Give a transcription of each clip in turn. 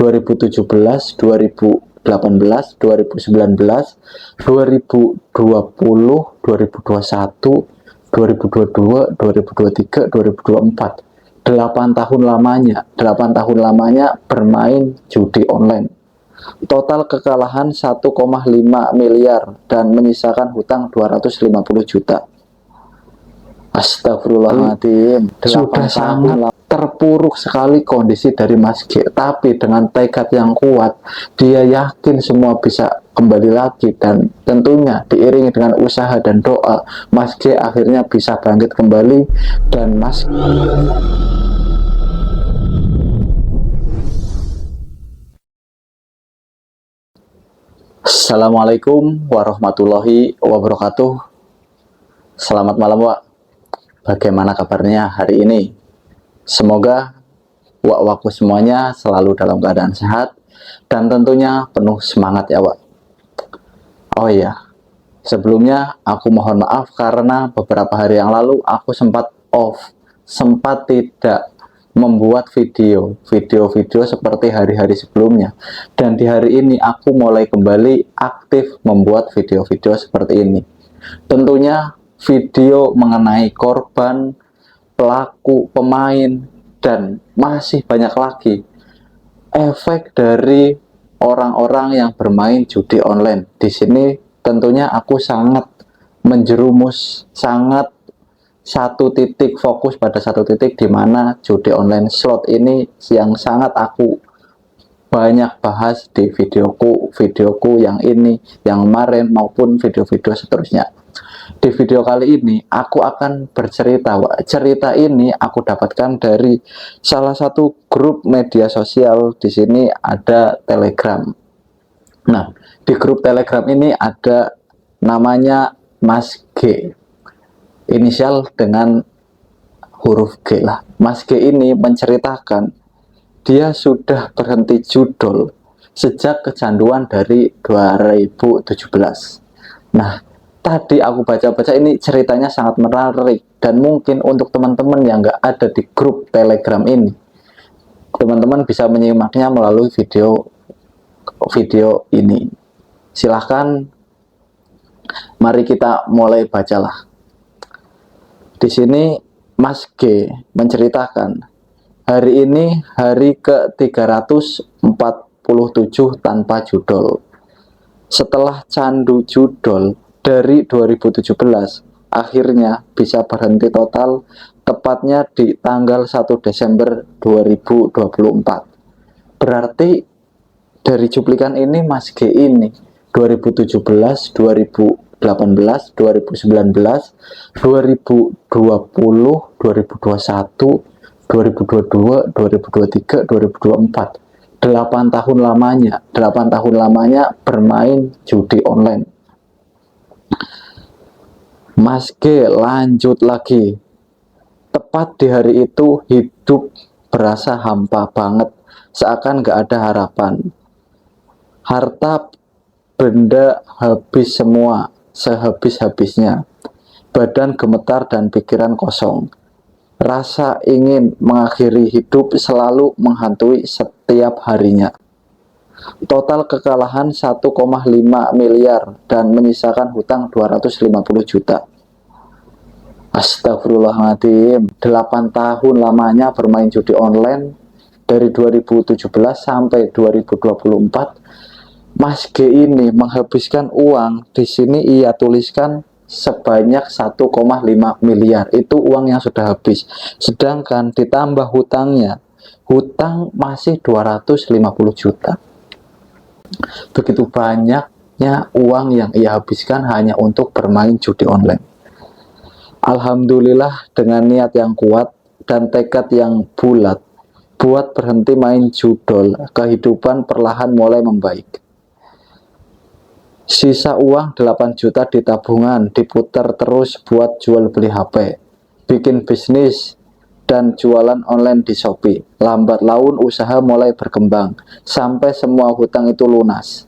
2017, 2018, 2019, 2020, 2021, 2022, 2023, 2024. 8 tahun lamanya bermain judi online. Total kekalahan 1,5 miliar dan menyisakan hutang 250 juta. Astagfirullahaladzim, sudah sangat terpuruk sekali kondisi dari Mas G. Tapi dengan tekad yang kuat, dia yakin semua bisa kembali lagi, dan tentunya diiringi dengan usaha dan doa, Mas G akhirnya bisa bangkit kembali. Dan Mas Assalamualaikum warahmatullahi wabarakatuh. Selamat malam, Wak. Bagaimana kabarnya hari ini? Semoga wak-wakku semuanya selalu dalam keadaan sehat dan tentunya penuh semangat ya, Wak. Oh iya, sebelumnya aku mohon maaf karena beberapa hari yang lalu aku sempat tidak membuat video seperti hari-hari sebelumnya. Dan di hari ini aku mulai kembali aktif membuat video-video seperti ini. Tentunya video mengenai korban, pelaku, pemain, dan masih banyak lagi efek dari orang-orang yang bermain judi online. Di sini tentunya aku sangat menjerumus, sangat fokus pada satu titik, di mana judi online slot ini yang sangat aku banyak bahas di videoku yang ini, yang kemarin, maupun video-video seterusnya. Di video kali ini aku akan bercerita. Cerita ini aku dapatkan dari salah satu grup media sosial. Di sini ada Telegram. Nah, di grup Telegram ini ada namanya Mas G, inisial dengan huruf G lah. Mas G ini menceritakan dia sudah berhenti judol sejak kecanduan dari 2017. Nah, tadi aku baca-baca ini ceritanya sangat menarik, dan mungkin untuk teman-teman yang nggak ada di grup Telegram ini, teman-teman bisa menyimaknya melalui video ini. Silahkan, mari kita mulai bacalah. Di sini Mas G menceritakan, hari ini hari ke-347 tanpa judol. Setelah candu judol dari 2017, akhirnya bisa berhenti total, tepatnya di tanggal 1 Desember 2024. Berarti dari cuplikan ini Mas G ini 2017, 2018, 2019, 2020, 2021, 2022, 2023, 2024. 8 tahun lamanya bermain judi online. Mas G lanjut lagi. Tepat di hari itu hidup berasa hampa banget, seakan gak ada harapan. Harta benda habis semua, sehabis-habisnya. Badan gemetar dan pikiran kosong. Rasa ingin mengakhiri hidup selalu menghantui setiap harinya. Total kekalahan 1,5 miliar dan menyisakan hutang 250 juta. Astagfirullahaladzim, 8 tahun lamanya bermain judi online dari 2017 sampai 2024. Mas G ini menghabiskan uang, di sini ia tuliskan sebanyak 1,5 miliar. Itu uang yang sudah habis. Sedangkan ditambah hutangnya, hutang masih 250 juta. Begitu banyaknya uang yang ia habiskan hanya untuk bermain judi online. Alhamdulillah, dengan niat yang kuat dan tekad yang bulat buat berhenti main judol, kehidupan perlahan mulai membaik. Sisa uang 8 juta di tabungan diputar terus buat jual beli HP, bikin bisnis, dan jualan online di Shopee. Lambat laun usaha mulai berkembang sampai semua hutang itu lunas.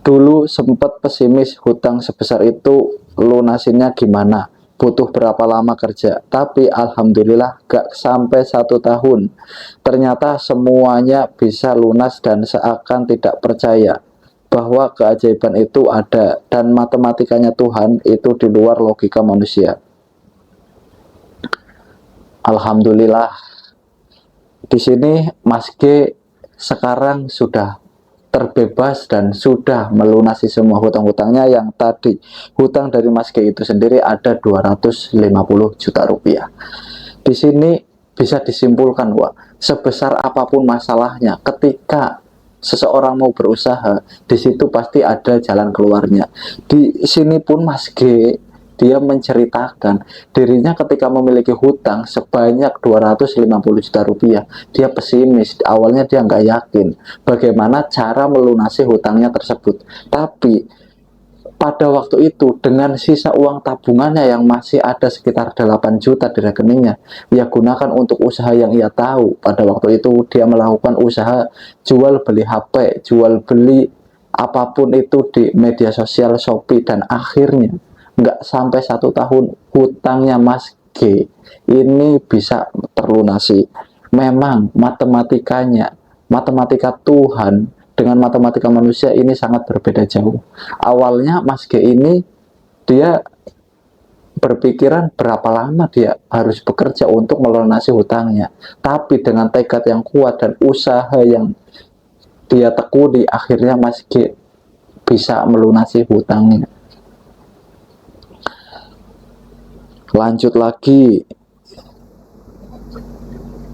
Dulu sempat pesimis, hutang sebesar itu lunasinnya gimana, butuh berapa lama kerja, tapi alhamdulillah gak sampai 1 tahun ternyata semuanya bisa lunas, dan seakan tidak percaya bahwa keajaiban itu ada dan matematikanya Tuhan itu di luar logika manusia. Alhamdulillah, di sini Mas G sekarang sudah terbebas dan sudah melunasi semua hutang-hutangnya. Yang tadi hutang dari Mas G itu sendiri ada 250 juta rupiah. Di sini bisa disimpulkan, wah, sebesar apapun masalahnya, ketika seseorang mau berusaha, di situ pasti ada jalan keluarnya. Di sini pun Mas G dia menceritakan dirinya ketika memiliki hutang sebanyak 250 juta rupiah, dia pesimis. Awalnya dia nggak yakin bagaimana cara melunasi hutangnya tersebut. Tapi pada waktu itu dengan sisa uang tabungannya yang masih ada sekitar 8 juta di rekeningnya, ia gunakan untuk usaha yang ia tahu. Pada waktu itu dia melakukan usaha jual beli HP, jual beli apapun itu di media sosial Shopee, dan akhirnya nggak sampai 1 tahun hutangnya Mas G ini bisa terlunasi. Memang matematika Tuhan dengan matematika manusia ini sangat berbeda jauh. Awalnya Mas G ini dia berpikiran berapa lama dia harus bekerja untuk melunasi hutangnya, tapi dengan tekad yang kuat dan usaha yang dia tekuni, akhirnya Mas G bisa melunasi hutangnya. Lanjut lagi,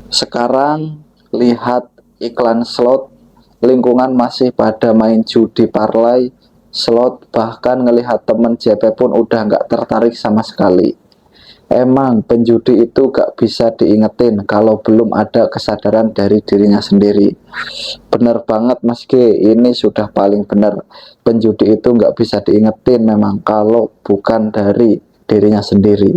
sekarang lihat iklan slot, lingkungan masih pada main judi parlay, slot, bahkan ngelihat temen JP pun udah nggak tertarik sama sekali. Emang penjudi itu gak bisa diingetin kalau belum ada kesadaran dari dirinya sendiri. Bener banget Mas G, ini sudah paling bener. Penjudi itu gak bisa diingetin memang kalau bukan dari dirinya sendiri.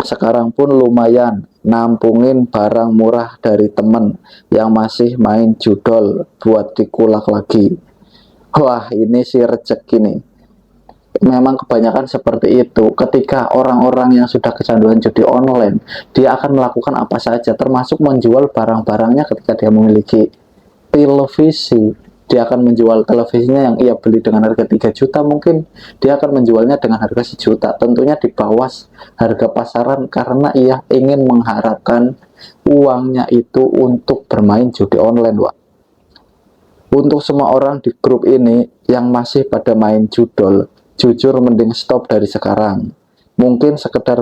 Sekarang pun lumayan nampungin barang murah dari temen yang masih main judol buat dikulak lagi. Wah, ini sih rezeki nih. Memang kebanyakan seperti itu. Ketika orang-orang yang sudah kecanduan judi online, dia akan melakukan apa saja, termasuk menjual barang-barangnya. Ketika dia memiliki televisi, dia akan menjual televisinya yang ia beli dengan harga 3 juta, mungkin dia akan menjualnya dengan harga 1 juta, tentunya di bawah harga pasaran, karena ia ingin mengharapkan uangnya itu untuk bermain judi online, Wak. Untuk semua orang di grup ini yang masih pada main judol, jujur mending stop dari sekarang. Mungkin sekedar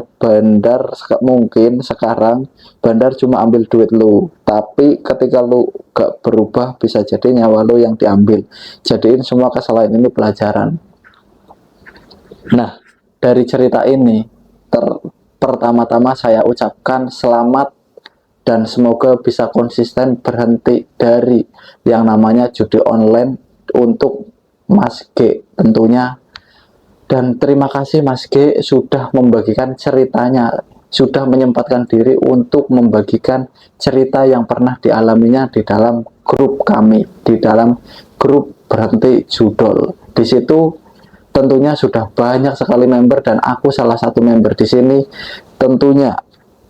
mungkin sekarang bandar cuma ambil duit lu, tapi ketika lu gak berubah bisa jadi nyawa lu yang diambil. Jadiin semua kesalahan ini pelajaran. Nah, dari cerita ini pertama-tama saya ucapkan selamat dan semoga bisa konsisten berhenti dari yang namanya judi online untuk Mas G tentunya. Dan terima kasih Mas G sudah membagikan ceritanya, sudah menyempatkan diri untuk membagikan cerita yang pernah dialaminya di dalam grup kami, di dalam grup Berhenti Judol. Di situ tentunya sudah banyak sekali member dan aku salah satu member di sini. Tentunya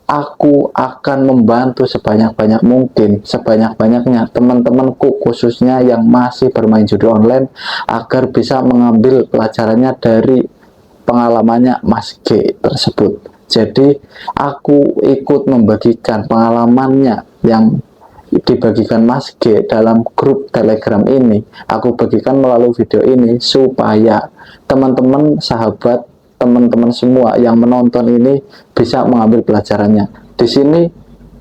aku akan membantu sebanyak-banyak mungkin, sebanyak-banyaknya teman-temanku khususnya yang masih bermain judi online agar bisa mengambil pelajarannya dari pengalamannya Mas G tersebut. Jadi aku ikut membagikan pengalamannya yang dibagikan Mas G dalam grup Telegram ini. Aku bagikan melalui video ini supaya teman-teman, sahabat, teman-teman semua yang menonton ini bisa mengambil pelajarannya. Di sini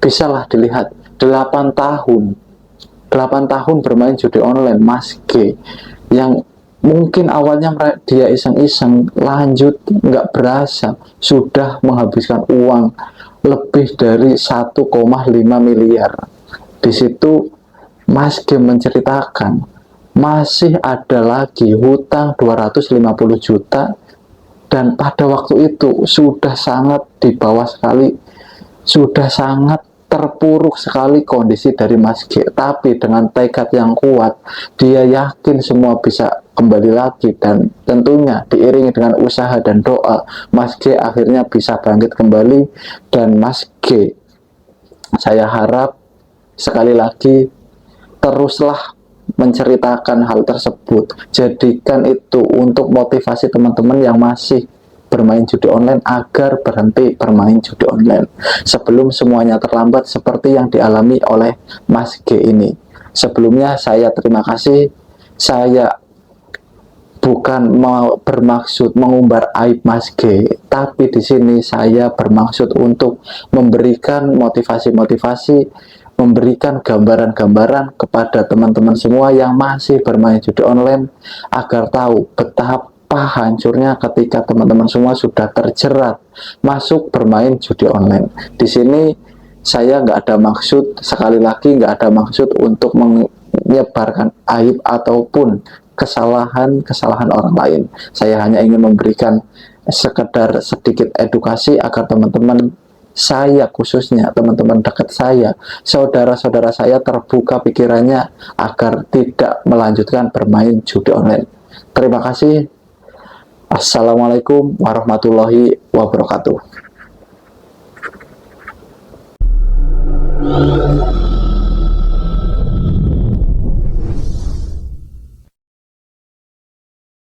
bisalah dilihat 8 tahun bermain judi online Mas G, yang mungkin awalnya dia iseng-iseng, lanjut nggak berasa sudah menghabiskan uang lebih dari 1,5 miliar. Di situ Mas G menceritakan masih ada lagi hutang 250 juta, dan pada waktu itu sudah sangat di bawah sekali, sudah sangat terpuruk sekali kondisi dari Mas G. Tapi dengan tekad yang kuat, dia yakin semua bisa kembali lagi, dan tentunya diiringi dengan usaha dan doa, Mas G akhirnya bisa bangkit kembali. Dan Mas G, saya harap sekali lagi teruslah menceritakan hal tersebut, jadikan itu untuk motivasi teman-teman yang masih bermain judi online agar berhenti bermain judi online sebelum semuanya terlambat seperti yang dialami oleh Mas G ini. Sebelumnya saya terima kasih. Saya bukan mau bermaksud mengumbar aib Mas G, tapi di sini saya bermaksud untuk memberikan motivasi-motivasi, memberikan gambaran-gambaran kepada teman-teman semua yang masih bermain judi online agar tahu betapa hancurnya ketika teman-teman semua sudah terjerat masuk bermain judi online. Di sini saya nggak ada maksud, sekali lagi nggak ada maksud untuk menyebarkan aib ataupun kesalahan-kesalahan orang lain. Saya hanya ingin memberikan sekedar sedikit edukasi agar teman-teman saya, khususnya teman-teman dekat saya, saudara-saudara saya terbuka pikirannya agar tidak melanjutkan bermain judi online. Terima kasih. Assalamualaikum warahmatullahi wabarakatuh.